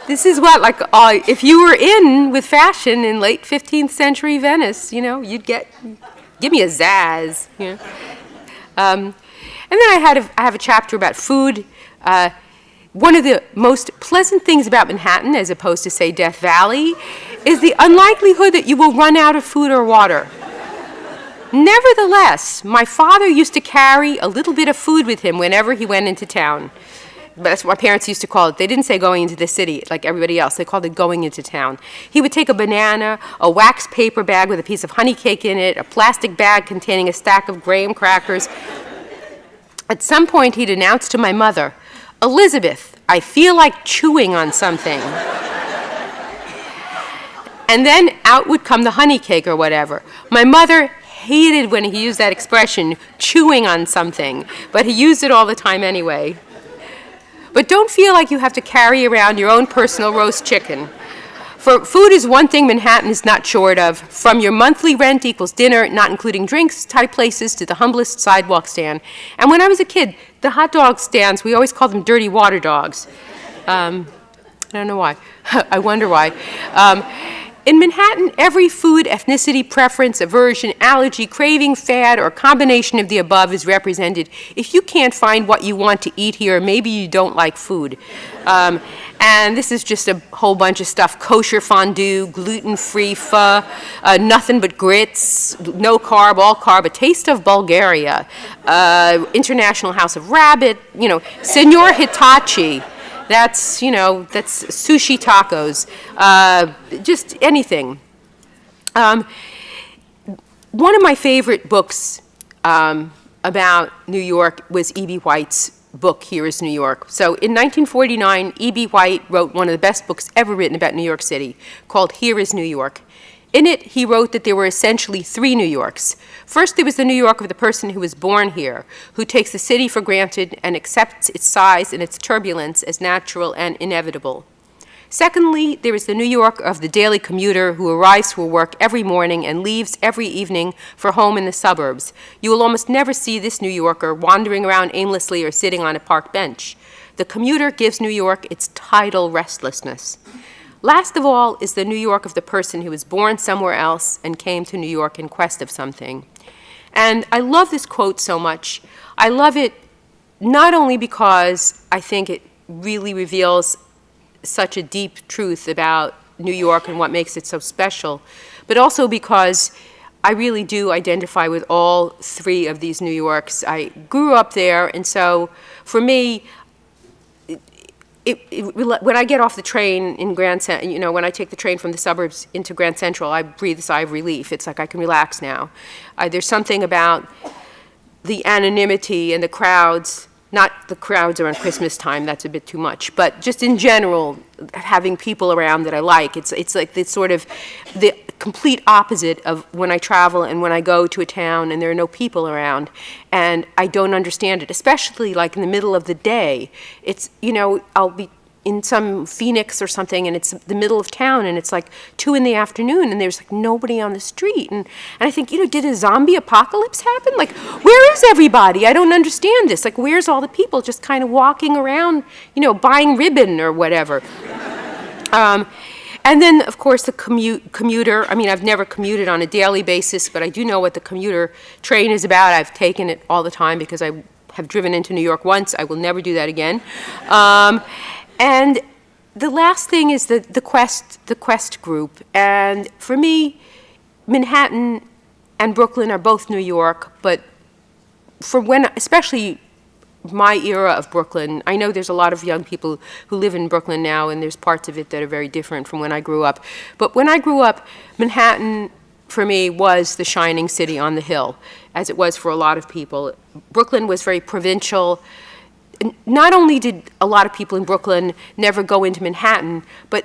This is what, like, if you were in with fashion in late 15th century Venice, you'd give me a zazz, And then I have a chapter about food. One of the most pleasant things about Manhattan, as opposed to, say, Death Valley, is the unlikelihood that you will run out of food or water. Nevertheless, my father used to carry a little bit of food with him whenever he went into town. That's what my parents used to call it. They didn't say going into the city like everybody else. They called it going into town. He would take a banana, a wax paper bag with a piece of honey cake in it, a plastic bag containing a stack of graham crackers. At some point, he'd announce to my mother, Elizabeth, I feel like chewing on something. And then out would come the honey cake or whatever. My mother hated when he used that expression, chewing on something, but he used it all the time anyway. But don't feel like you have to carry around your own personal roast chicken. For food is one thing Manhattan is not short of, from your monthly rent equals dinner, not including drinks, Thai places, to the humblest sidewalk stand. And when I was a kid, the hot dog stands, we always called them dirty water dogs. I don't know why. I wonder why. In Manhattan, every food, ethnicity, preference, aversion, allergy, craving, fad, or combination of the above is represented. If you can't find what you want to eat here, maybe you don't like food. And this is just a whole bunch of stuff: kosher fondue, gluten-free pho, nothing but grits, no carb, all carb, a taste of Bulgaria, International House of Rabbit, Senor Hitachi. That's sushi tacos, just anything. One of my favorite books about New York was E.B. White's book, Here is New York. So in 1949, E.B. White wrote one of the best books ever written about New York City, called Here is New York. In it, he wrote that there were essentially three New Yorks. First, there was the New York of the person who was born here, who takes the city for granted and accepts its size and its turbulence as natural and inevitable. Secondly, there is the New York of the daily commuter who arrives for work every morning and leaves every evening for home in the suburbs. You will almost never see this New Yorker wandering around aimlessly or sitting on a park bench. The commuter gives New York its tidal restlessness. Last of all is the New York of the person who was born somewhere else and came to New York in quest of something. And I love this quote so much. I love it not only because I think it really reveals such a deep truth about New York and what makes it so special, but also because I really do identify with all three of these New Yorks. I grew up there, and so for me, when I get off the train in when I take the train from the suburbs into Grand Central, I breathe a sigh of relief. It's like I can relax now. There's something about the anonymity and the crowds, not the crowds around Christmas time, that's a bit too much, but just in general, having people around that I like. It's like this sort of the complete opposite of when I travel and when I go to a town and there are no people around, and I don't understand it, especially like in the middle of the day. It's, I'll be in some Phoenix or something, and it's the middle of town, and it's like 2 in the afternoon, and there's like nobody on the street, and I think, did a zombie apocalypse happen? Like, where is everybody? I don't understand this. Like, where's all the people just kind of walking around, buying ribbon or whatever? And then, of course, the commuter. I mean, I've never commuted on a daily basis, but I do know what the commuter train is about. I've taken it all the time because I have driven into New York once. I will never do that again. And the last thing is the Quest group. And for me, Manhattan and Brooklyn are both New York, but especially my era of Brooklyn, I know there's a lot of young people who live in Brooklyn now, and there's parts of it that are very different from when I grew up. But when I grew up, Manhattan, for me, was the shining city on the hill, as it was for a lot of people. Brooklyn was very provincial. Not only did a lot of people in Brooklyn never go into Manhattan, but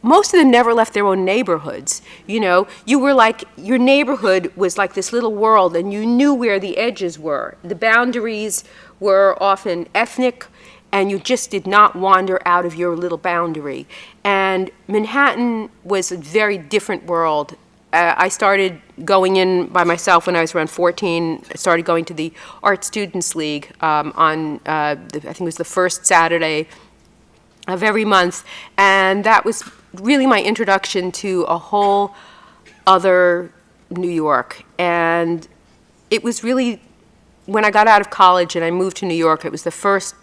most of them never left their own neighborhoods. You were like, your neighborhood was like this little world, and you knew where the edges were. The boundaries were often ethnic, and you just did not wander out of your little boundary. And Manhattan was a very different world. I started going in by myself when I was around 14. I started going to the Art Students League on, I think it was the first Saturday of every month, and that was really my introduction to a whole other New York. And it was really, when I got out of college and I moved to New York, it was the first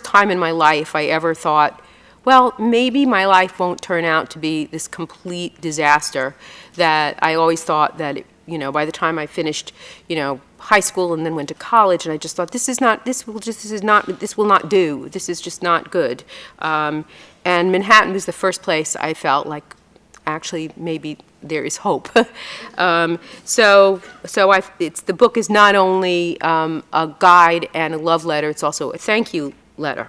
time in my life I ever thought, well, maybe my life won't turn out to be this complete disaster that I always thought that, by the time I finished, high school and then went to college, and I just thought, this will not do. This is just not good. And Manhattan was the first place I felt like, actually, maybe there is hope. The book is not only a guide and a love letter, it's also a thank you letter.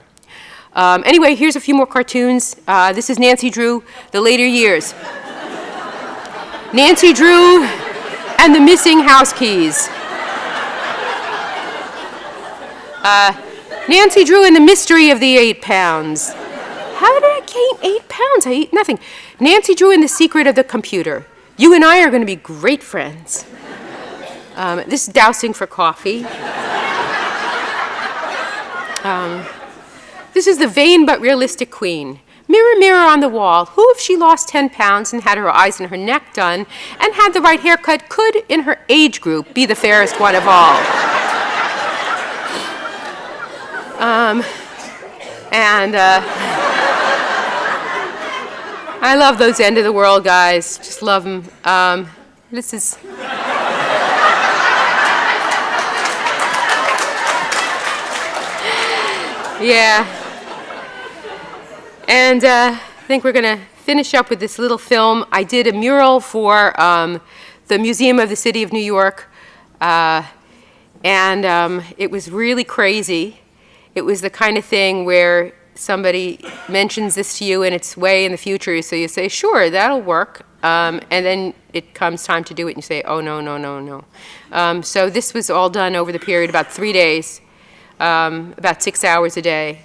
Anyway, here's a few more cartoons. This is Nancy Drew, The Later Years. Nancy Drew and the Missing House Keys. Nancy Drew and the Mystery of the 8 Pounds. How did I gain 8 pounds? I eat nothing. Nancy Drew and the Secret of the Computer. You and I are going to be great friends. This is Dousing for Coffee. This is The Vain But Realistic Queen. Mirror, mirror on the wall, who, if she lost 10 pounds and had her eyes and her neck done and had the right haircut, could, in her age group, be the fairest one of all? I love those end of the world guys. Just love them. This is. Yeah. And I think we're going to finish up with this little film. I did a mural for the Museum of the City of New York, and it was really crazy. It was the kind of thing where somebody mentions this to you and it's way in the future, so you say, sure, that'll work, and then it comes time to do it and you say, oh, no, no, no, no. So this was all done over the period about 3 days, about 6 hours a day.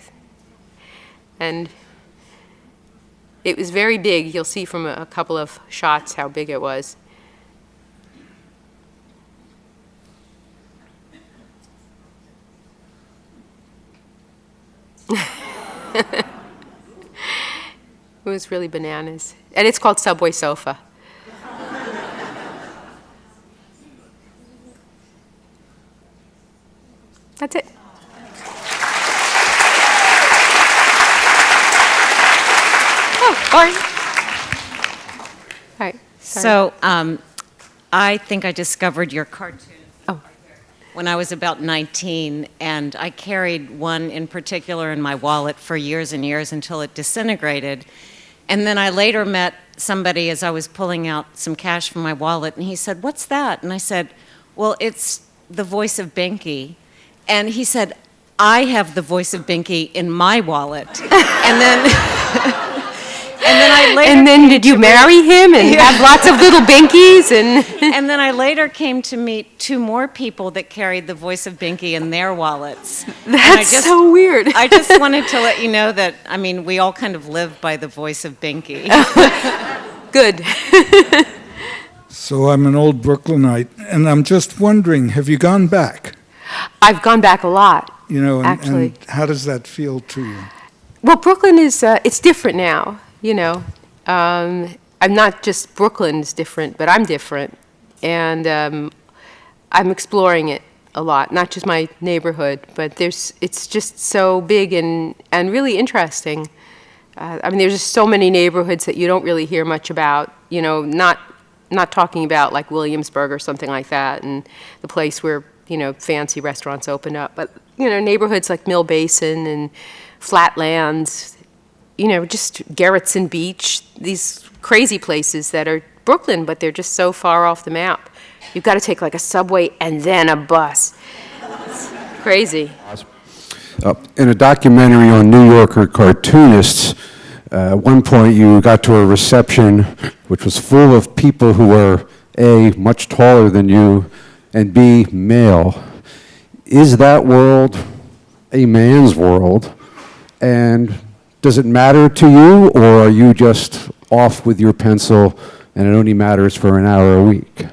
And it was very big. You'll see from a couple of shots how big it was. It was really bananas. And it's called Subway Sofa. That's it. Oh, all right. Sorry. So I think I discovered your cartoon. Oh. when I was about 19, and I carried one in particular in my wallet for years and years until it disintegrated. And then I later met somebody as I was pulling out some cash from my wallet, and he said, "What's that?" And I said, "Well, it's the voice of Binky." And he said, "I have the voice of Binky in my wallet." And then, I later. And then did you marry him and have lots of little Binkies? And then I later came to meet two more people that carried the voice of Binky in their wallets. That's so weird. I just wanted to let you know that, I mean, we all kind of live by the voice of Binky. Good. So I'm an old Brooklynite, and I'm just wondering, have you gone back? I've gone back a lot. You know, Actually. and how does that feel to you? Well, Brooklyn is, it's different now, you know. I'm not just Brooklyn's different, but I'm different. And I'm exploring it a lot, not just my neighborhood, but it's just so big and really interesting. I mean, there's just so many neighborhoods that you don't really hear much about, you know, not talking about like Williamsburg or something like that, and the place where, you know, fancy restaurants open up, but, you know, neighborhoods like Mill Basin and Flatlands, you know, just Gerritsen Beach, these crazy places that are Brooklyn, but they're just so far off the map. You've got to take like a subway and then a bus. It's crazy. In a documentary on New Yorker cartoonists, at one point you got to a reception which was full of people who were A, much taller than you, and B, male. Is that world a man's world? And does it matter to you, or are you just off with your pencil and it only matters for an hour a week?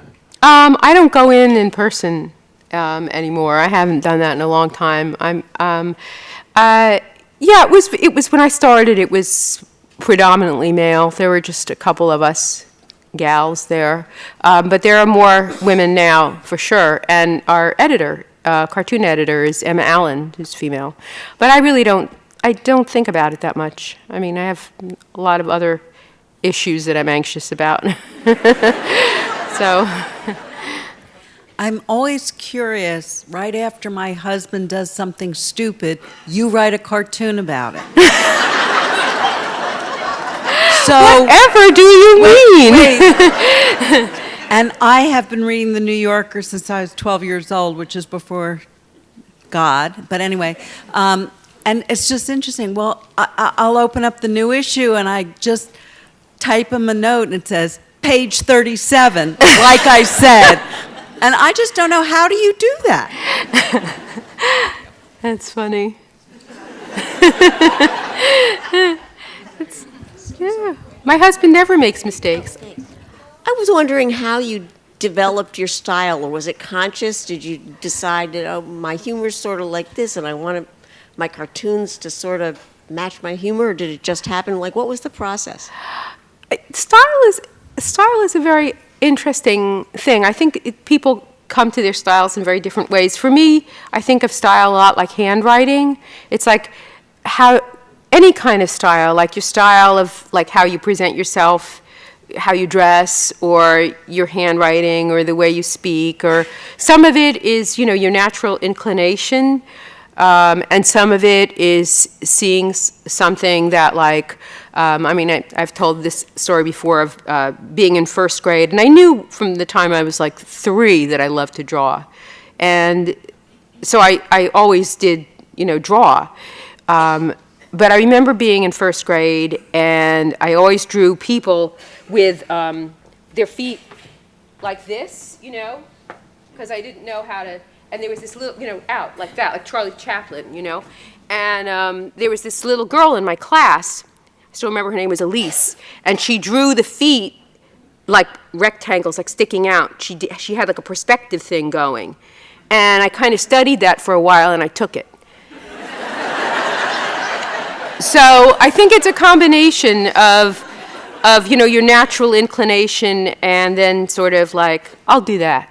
I don't go in person anymore. I haven't done that in a long time. Yeah, it was when I started, it was predominantly male. There were just a couple of us gals there. But there are more women now, for sure. And our editor, cartoon editor, is Emma Allen, who's female. But I really don't think about it that much. I mean, I have a lot of other issues that I'm anxious about. So. I'm always curious, right after my husband does something stupid, you write a cartoon about it. So, whatever do you mean? Wait. And I have been reading The New Yorker since I was 12 years old, which is before God. But anyway, and it's just interesting. Well, I'll open up the new issue and I just type him a note and it says, page 37, like I said. And I just don't know, how do you do that? That's funny. Yeah. My husband never makes mistakes. I was wondering how you developed your style, or was it conscious? Did you decide that, oh, my humor's sort of like this, and I want my cartoons to sort of match my humor, or did it just happen? Like, what was the process? Style is a very interesting thing. I think people come to their styles in very different ways. For me, I think of style a lot like handwriting. It's like how any kind of style, like your style of like how you present yourself, how you dress, or your handwriting, or the way you speak, or some of it is, you know, your natural inclination, and some of it is seeing something that, like, I mean, I've told this story before of being in first grade, and I knew from the time I was like 3 that I loved to draw, and so I always did, you know, draw. But I remember being in first grade, and I always drew people with their feet like this, you know, because I didn't know how to, and there was this little, you know, out like that, like Charlie Chaplin, you know, and there was this little girl in my class, I still remember her name was Elise, and she drew the feet like rectangles, like sticking out. She had like a perspective thing going, and I kind of studied that for a while, and I took it. So I think it's a combination of you know, your natural inclination and then sort of like, I'll do that.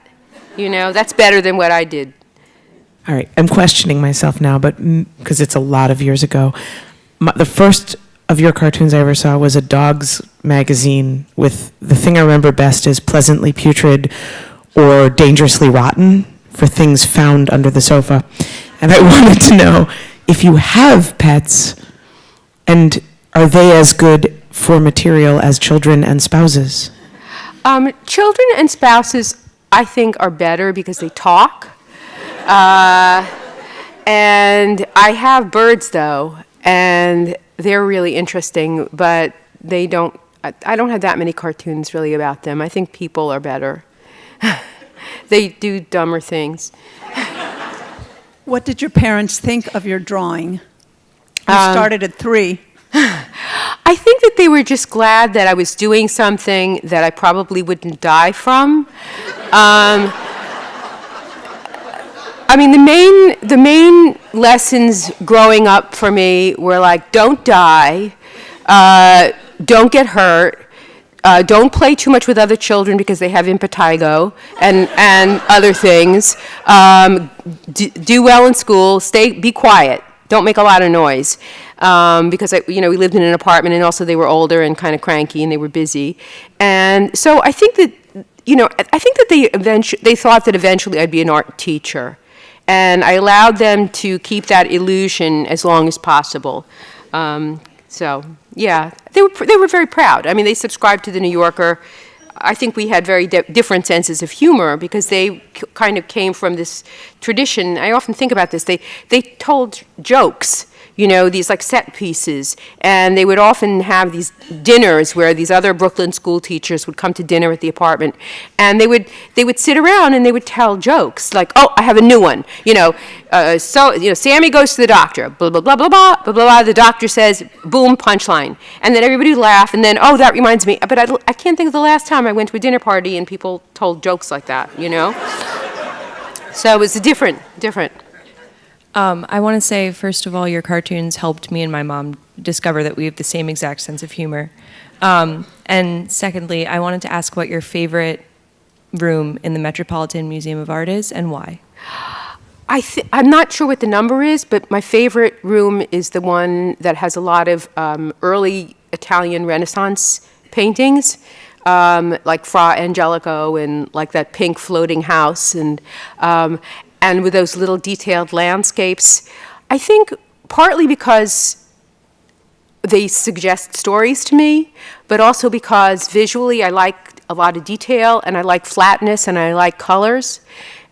You know, that's better than what I did. All right, I'm questioning myself now, but because it's a lot of years ago. The first of your cartoons I ever saw was a dog's magazine with, the thing I remember best is Pleasantly Putrid or Dangerously Rotten for things found under the sofa. And I wanted to know if you have pets, and are they as good for material as children and spouses? Children and spouses, I think, are better because they talk. And I have birds, though, and they're really interesting, but I don't have that many cartoons really about them. I think people are better. They do dumber things. What did your parents think of your drawing? You started at 3. I think that they were just glad that I was doing something that I probably wouldn't die from. I mean, the main lessons growing up for me were like, don't die, don't get hurt, don't play too much with other children because they have impetigo and other things. Do well in school, be quiet, don't make a lot of noise. Because we lived in an apartment, and also they were older and kind of cranky, and they were busy. And so I think that, they thought that eventually I'd be an art teacher. And I allowed them to keep that illusion as long as possible. So, yeah, they were very proud. I mean, they subscribed to The New Yorker. I think we had very different senses of humor because they kind of came from this tradition. I often think about this. They told jokes, these like set pieces, and they would often have these dinners where these other Brooklyn school teachers would come to dinner at the apartment, and they would sit around and they would tell jokes like, oh, I have a new one, Sammy goes to the doctor, blah blah blah blah blah blah blah. The doctor says, boom, punchline, and then everybody would laugh, and then, oh, that reminds me, but I can't think of the last time I went to a dinner party and people told jokes like that, So it was different. I want to say, first of all, your cartoons helped me and my mom discover that we have the same exact sense of humor. And secondly, I wanted to ask what your favorite room in the Metropolitan Museum of Art is and why. I'm not sure what the number is, but my favorite room is the one that has a lot of early Italian Renaissance paintings, like Fra Angelico and like that pink floating house, and with those little detailed landscapes. I think partly because they suggest stories to me, but also because visually I like a lot of detail, and I like flatness, and I like colors,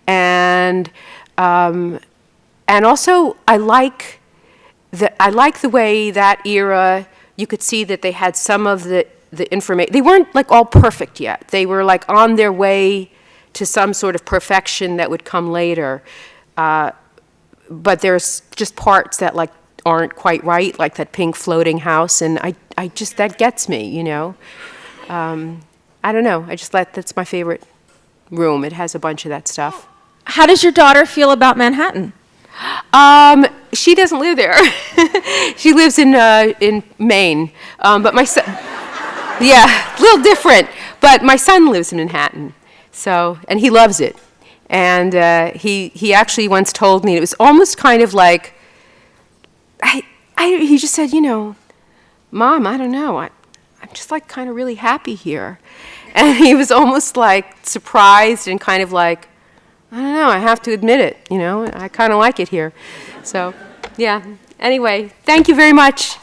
and also I like the way that era, you could see that they had some of the information. They weren't like all perfect yet. They were like on their way to some sort of perfection that would come later. But there's just parts that like aren't quite right, like that pink floating house, and I just, that gets me, I don't know, that's my favorite room. It has a bunch of that stuff. How does your daughter feel about Manhattan? She doesn't live there. She lives in Maine. But my son, yeah, a little different. But my son lives in Manhattan, and he loves it. And he actually once told me, it was almost kind of like, he just said, Mom, I don't know, I'm just like kind of really happy here. And he was almost like surprised and kind of like, I don't know, I have to admit it, I kind of like it here. So, yeah. Anyway, thank you very much.